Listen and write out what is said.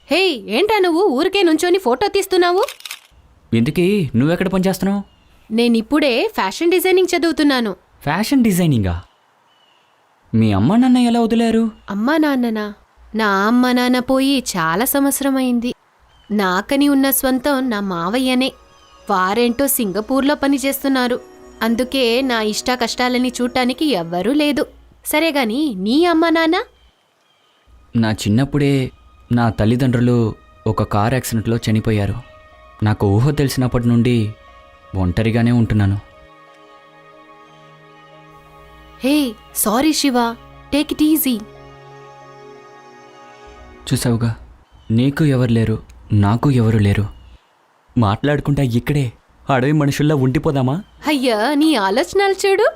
హే, ఏంటా నువ్వు ఊరికే నుంచొని ఫోటో తీస్తున్నావు? ఇంతకీ నువ్వెక్కడ పనిచేస్తున్నావు? నేనిప్పుడే ఫ్యాషన్ డిజైనింగ్ చదువుతున్నాను. ఫ్యాషన్ డిజైనింగా? మీ అమ్మ నాన్న ఎలా వదిలారు? అమ్మా నాన్ననా? నా అమ్మ నాన్న పోయి చాలా సంవత్సరం అయింది. నాకని ఉన్న స్వంతం నా మావయ్యనే. వారేంటో సింగపూర్లో పనిచేస్తున్నారు. అందుకే నా ఇష్ట కష్టాలని చూడటానికి ఎవ్వరూ లేదు. సరేగాని నీ అమ్మా నాన్న? నా చిన్నప్పుడే నా తల్లిదండ్రులు ఒక కార్ యాక్సిడెంట్లో చనిపోయారు. నాకు ఊహ తెలిసినప్పటి నుండి ఒంటరిగానే ఉంటున్నాను. Hey, sorry Shiva, take it easy. చూసావుగా, నీకు ఎవరు లేరు, నాకు ఎవరు లేరు. మాట్లాడుకుంటా ఇక్కడే అడవి మనుషుల్లా ఉండిపోదామా? అయ్యా, నీ ఆలోచనలు చూడు.